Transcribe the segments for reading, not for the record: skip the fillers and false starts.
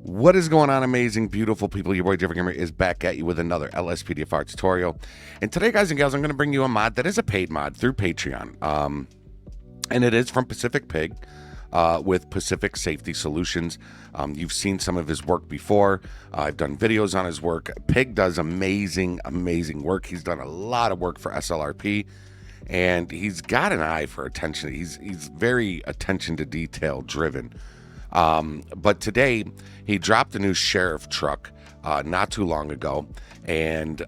What is going on, amazing, beautiful people? Your boy Jeffrey Gamer is back at you with another LSPDFR tutorial. And today, guys and gals, I'm going to bring you a mod that is a paid mod through Patreon. And it is from Pacific Pig with Pacific Safety Solutions. You've seen some of his work before. I've done videos on his work. Pig does amazing, amazing work. He's done a lot of work for SLRP. And he's got an eye for attention. He's very attention to detail driven. But today he dropped a new sheriff truck not too long ago, and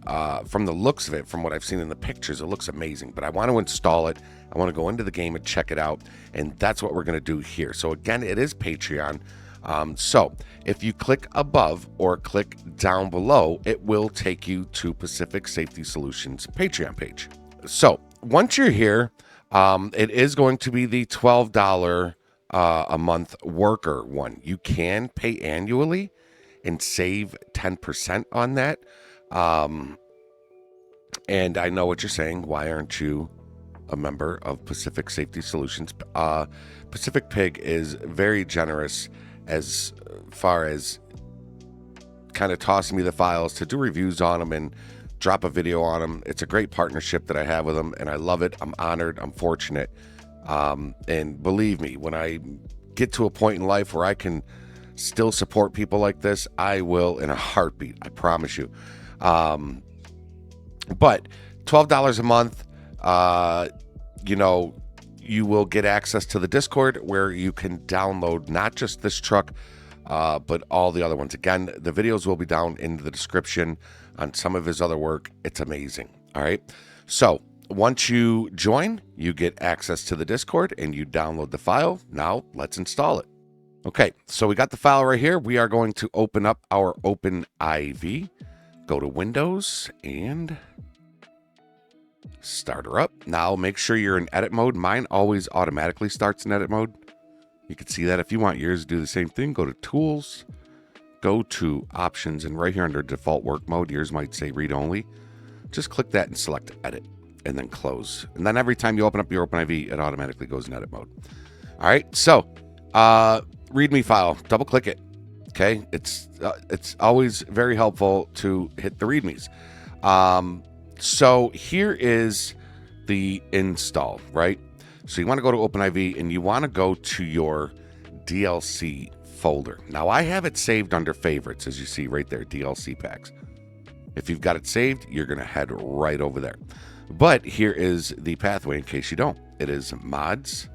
from the looks of it, from what I've seen in the pictures, it looks amazing. But I want to install it. I want to go into the game and check it out, and that's what we're going to do here. So again, it is Patreon. So if you click above or click down below, it will take you to Pacific Safety Solutions Patreon page. So once you're here, it is going to be the $12 a month worker one. You can pay annually and save 10% on that. And I know what you're saying. Why aren't you a member of Pacific Safety Solutions? Pacific Pig is very generous as far as kind of tossing me the files to do reviews on them and drop a video on them. It's a great partnership that I have with them, and I love it. I'm honored. I'm fortunate. And believe me, when I get to a point in life where I can still support people like this, I will in a heartbeat. I promise you. But $12 a month, you will get access to the Discord where you can download not just this truck, but all the other ones. Again, the videos will be down in the description on some of his other work. It's amazing. All right. So once you join, you get access to the Discord and you download the file. Now let's install it. Okay, so we got the file right here. We are going to open up our OpenIV, go to Windows and start her up. Now make sure you're in edit mode. Mine always automatically starts in edit mode. You can see that. If you want yours to do the same thing, go to Tools, go to Options, and right here under Default Work Mode, yours might say Read Only. Just click that and select Edit, and then Close. And then every time you open up your OpenIV, it automatically goes in edit mode. All right, so README file, double click it. Okay, it's always very helpful to hit the READMEs. So here is the install, right? So you want to go to OpenIV and you want to go to your DLC folder. Now I have it saved under favorites, as you see right there, DLC packs. If you've got it saved, you're going to head right over there. But here is the pathway in case you don't. It is mods,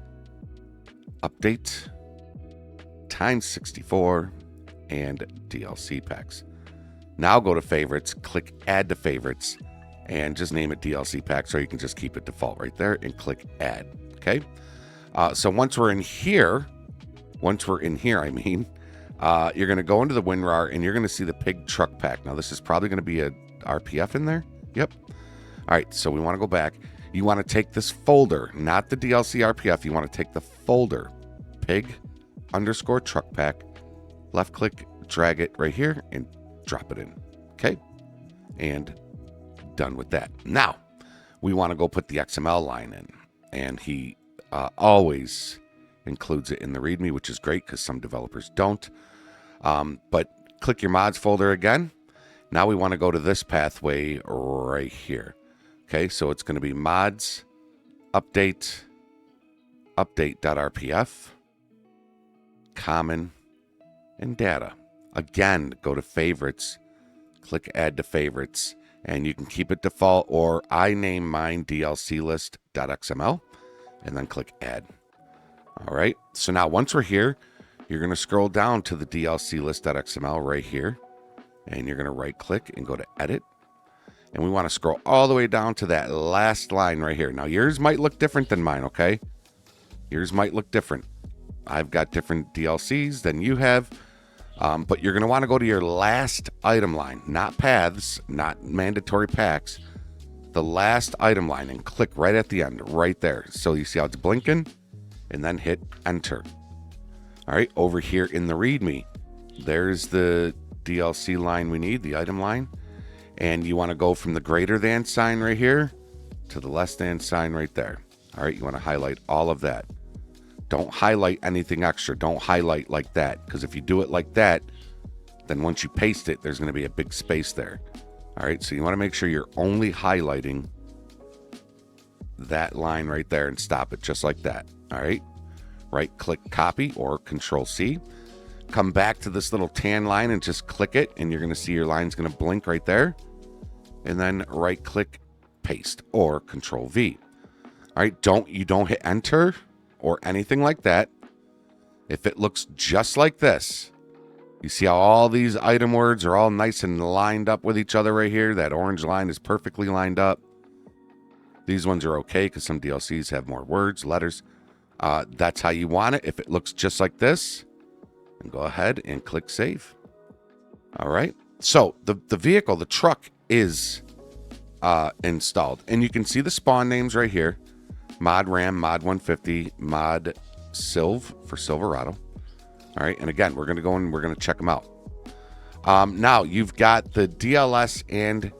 update, times 64, and DLC packs. Now go to favorites, click add to favorites, and just name it DLC packs, or you can just keep it default right there and click add. Okay. So once we're in here, you're going to go into the WinRAR and you're going to see the pig truck pack. Now this is probably going to be a RPF in there. Yep. All right. So we want to go back. You want to take this folder, not the DLC RPF. You want to take the folder, pig _ truck pack, left click, drag it right here and drop it in. Okay. And done with that. Now we want to go put the XML line in, and he always includes it in the README, which is great because some developers don't. But click your mods folder again. Now we want to go to this pathway right here. Okay, so it's going to be mods, update, update.rpf, common, and data. Again, go to favorites, click add to favorites, and you can keep it default, or I name mine DLC list.xml, and then click add. All right, so now once we're here, you're going to scroll down to the DLC list.xml right here, and you're going to right click and go to edit. And we want to scroll all the way down to that last line right here. Now yours might look different than mine, okay? Yours might look different. I've got different DLCs than you have. But you're going to want to go to your last item line, not paths, not mandatory packs. The last item line, and click right at the end, right there. So you see how it's blinking, and then hit enter. All right, over here in the README, there's the DLC line we need, the item line. And you want to go from the greater than sign right here to the less than sign right there. All right, you want to highlight all of that. Don't highlight anything extra. Don't highlight like that, because if you do it like that, then once you paste it, there's going to be a big space there. All right, so you want to make sure you're only highlighting that line right there and stop it just like that. All right, right click copy or control C. Come back to this little tan line and just click it, and you're going to see your line's going to blink right there. And then right click paste or control V. All right, you don't hit enter or anything like that. If it looks just like this, you see how all these item words are all nice and lined up with each other right here. That orange line is perfectly lined up. These ones are okay because some DLCs have more words, letters. That's how you want it. If it looks just like this, then go ahead and click save. All right. So the vehicle, the truck is installed. And you can see the spawn names right here. Mod Ram, Mod 150, Mod Silv for Silverado. All right. And again, we're going to go and we're going to check them out. Now, you've got the DLS and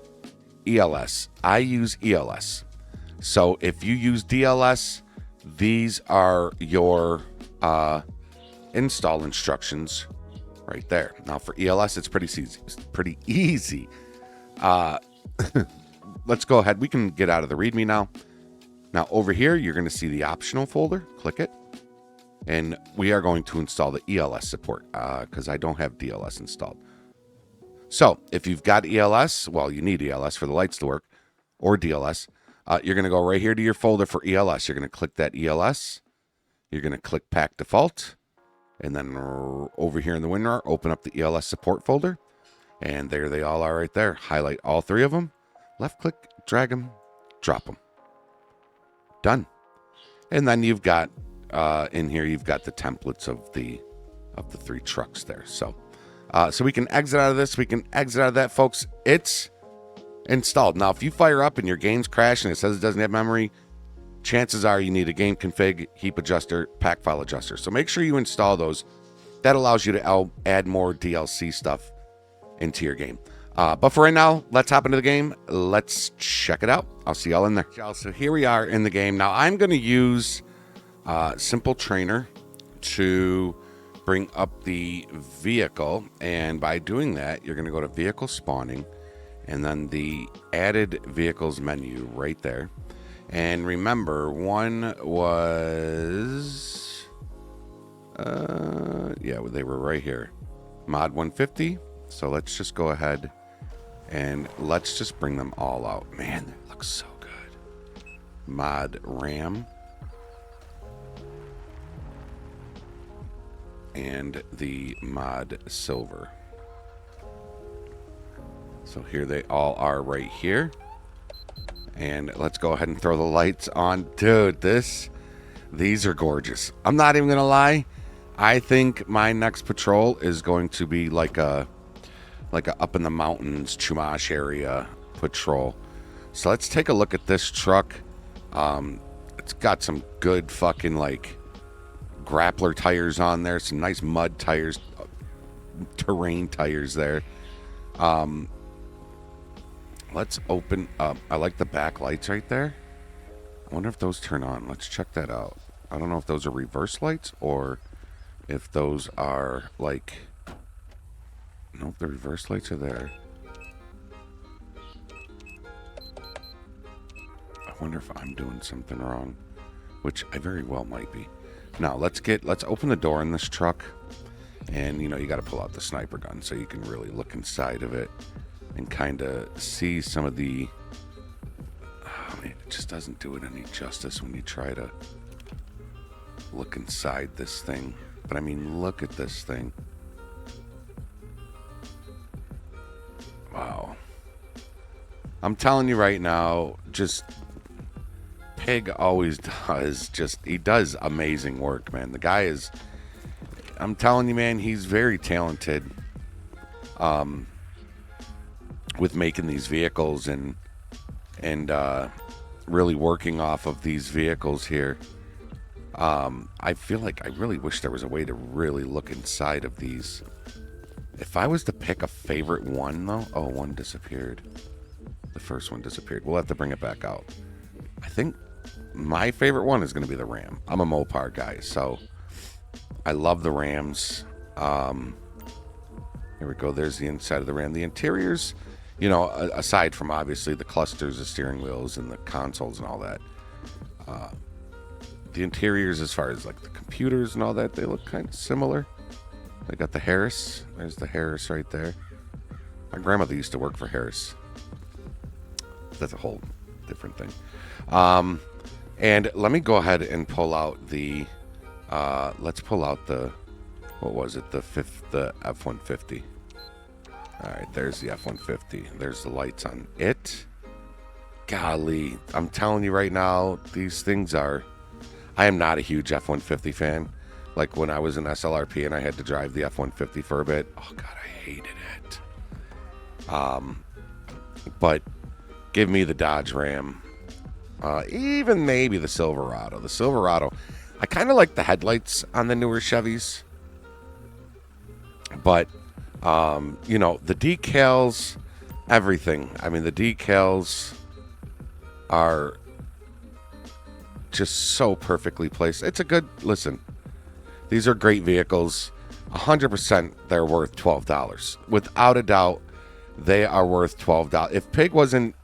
ELS. I use ELS. So if you use DLS, these are your install instructions right there. Now for ELS, it's pretty easy. It's pretty easy. Let's go ahead. We can get out of the README now. Now over here, you're going to see the optional folder. Click it. And we are going to install the ELS support because I don't have DLS installed. So if you've got ELS, well, you need ELS for the lights to work, or DLS. You're going to go right here to your folder for ELS. You're going to click that ELS. You're going to click Pack Default. And then over here in the WinRAR, open up the ELS support folder. And there they all are right there. Highlight all three of them. Left click, drag them, drop them. Done. And then you've got, in here, you've got the templates of the three trucks there. So we can exit out of this. We can exit out of that, folks. It's installed. Now, if you fire up and your game's crashed and it says it doesn't have memory, chances are you need a game config, heap adjuster, pack file adjuster. So make sure you install those. That allows you to add more DLC stuff into your game. But for right now, let's hop into the game. Let's check it out. I'll see y'all in there. So here we are in the game. Now, I'm going to use Simple Trainer to bring up the vehicle. And by doing that, you're going to go to Vehicle Spawning and then the Added Vehicles menu right there. And remember, one was, yeah, they were right here. Mod 150. So let's just go ahead and let's just bring them all out. Man, that looks so good. Mod Ram. And the Mod Silver. So here they all are right here. And let's go ahead and throw the lights on. Dude, these are gorgeous. I'm not even going to lie. I think my next patrol is going to be like a up in the mountains, Chumash area patrol. So let's take a look at this truck. It's got some good fucking like grappler tires on there. Some nice mud tires, terrain tires there. Let's open up. I like the back lights right there. I wonder if those turn on. Let's check that out. I don't know if those are reverse lights or if those are like... Nope, the reverse lights are there. I wonder if I'm doing something wrong, which I very well might be. Now, let's open the door in this truck. And, you know, you got to pull out the sniper gun so you can really look inside of it and kind of see some of the... Oh, man, it just doesn't do it any justice when you try to look inside this thing. But, I mean, look at this thing. Wow. I'm telling you right now, just... Pig always does he does amazing work, man. The guy is... I'm telling you, man, he's very talented. With making these vehicles and really working off of these vehicles here. I feel like I really wish there was a way to really look inside of these. If I was to pick a favorite one, though... Oh, one disappeared. The first one disappeared. We'll have to bring it back out. I think my favorite one is going to be the Ram. I'm a Mopar guy, so I love the Rams. Here we go. There's the inside of the Ram. The interiors, aside from obviously the clusters, the steering wheels, and the consoles and all that, the interiors, as far as like the computers and all that, they look kind of similar. They got the Harris. There's the Harris right there. My grandmother used to work for Harris. That's a whole different thing. And let me go ahead and pull out the. Let's pull out the. What was it? The F-150. All right, there's the F-150. There's the lights on it. Golly, I'm telling you right now, these things are. I am not a huge F-150 fan. Like when I was in SLRP and I had to drive the F-150 for a bit. Oh God, I hated it. But give me the Dodge Ram. Even maybe the Silverado. The Silverado. I kind of like the headlights on the newer Chevys. But, the decals, everything. I mean, the decals are just so perfectly placed. It's a good, listen, these are great vehicles. 100% they're worth $12. Without a doubt, they are worth $12. If Pig wasn't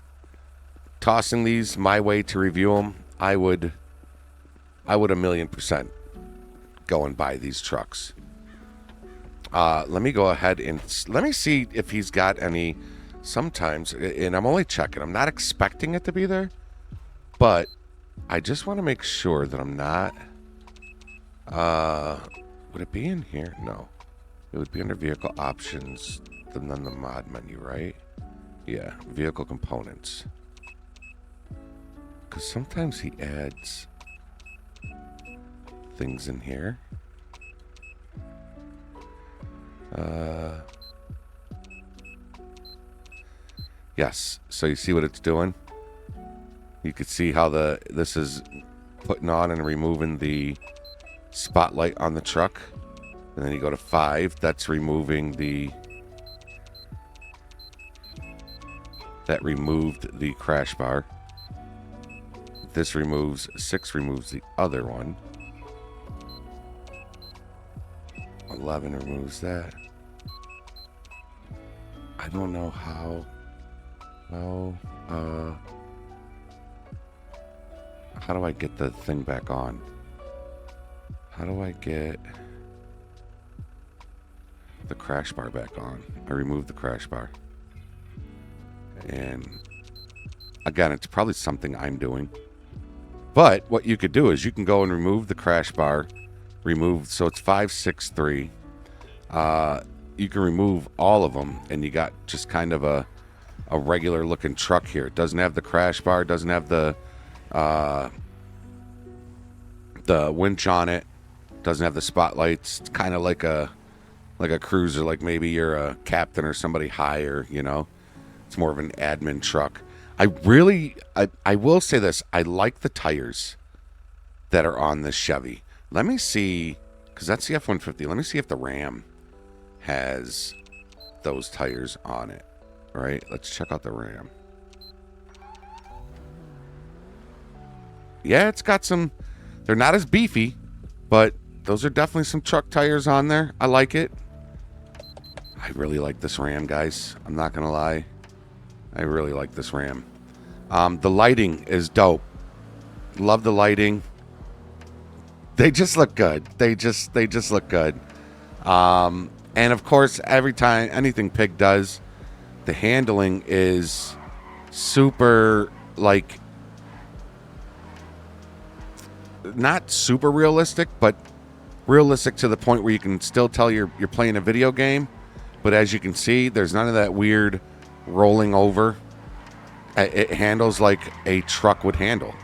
tossing these my way to review them, I would 1,000,000% go and buy these trucks. Let me go ahead and let me see if he's got any. Sometimes, and I'm only checking. I'm not expecting it to be there, but I just want to make sure that I'm not. Would it be in here? No, it would be under vehicle options and then the mod menu, right? Yeah, vehicle components. Because sometimes he adds things in here. Yes, so you see what it's doing? You could see how this is putting on and removing the spotlight on the truck. And then you go to 5, that's removing that removed the crash bar. This removes 6, removes the other one. 11 removes that. I don't know how. Well, how do I get the thing back on? How do I get the crash bar back on? I removed the crash bar. And again, it's probably something I'm doing. But what you could do is you can go and remove the crash bar. So it's 5, 6, 3. You can remove all of them, and you got just kind of a regular looking truck here. It doesn't have the crash bar, doesn't have the winch on it, doesn't have the spotlights. It's kind of like a cruiser, like maybe you're a captain or somebody higher, It's more of an admin truck. I will say this, I like the tires that are on this Chevy. Let me see, because that's the F-150. Let me see if the Ram has those tires on it. All right, let's check out the Ram. Yeah, it's got some. They're not as beefy, but those are definitely some truck tires on there. I like it. I really like this Ram, guys. I'm not going to lie. I really like this Ram. The lighting is dope. Love the lighting. They just look good. They just look good. And of course, every time anything Pig does, the handling is super, like, not super realistic, but realistic to the point where you can still tell you're playing a video game. But as you can see, there's none of that weird rolling over. It handles like a truck would handle.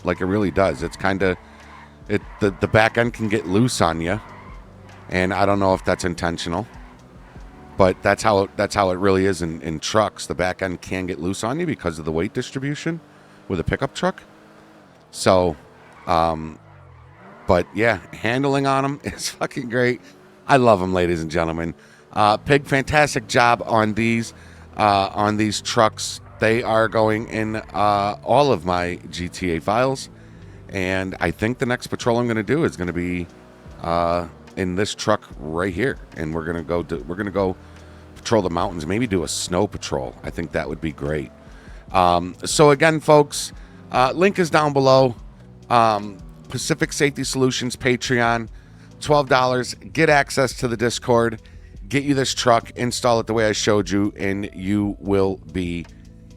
Like it really does. It's kind of, the back end can get loose on you. And I don't know if that's intentional. But that's how it really is in trucks. The back end can get loose on you because of the weight distribution with a pickup truck. So, but yeah, handling on them is fucking great. I love them, ladies and gentlemen. Pig, fantastic job on these trucks. They are going in all of my GTA files. And I think the next patrol I'm going to do is going to be in this truck right here, and we're gonna go patrol the mountains. Maybe do a snow patrol. I think that would be great. So again, folks, link is down below. Pacific Safety Solutions Patreon, $12. Get access to the Discord. Get you this truck, install it the way I showed you, and you will be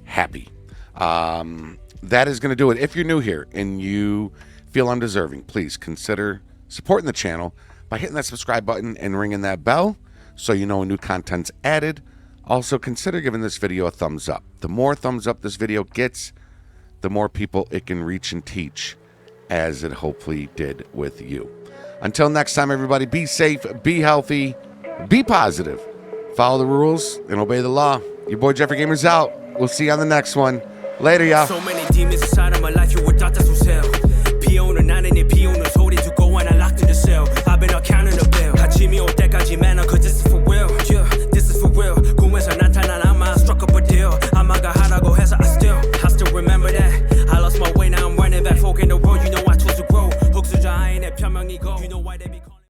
happy. That is going to do it. If you're new here and you feel undeserving, please consider supporting the channel by hitting that subscribe button and ringing that bell so you know when new content's added. Also, consider giving this video a thumbs up. The more thumbs up this video gets, the more people it can reach and teach, as it hopefully did with you. Until next time, everybody, be safe, be healthy, be positive, follow the rules, and obey the law. Your boy Jeffrey Gamer's out. We'll see you on the next one. Later, y'all. So many demons inside of my life.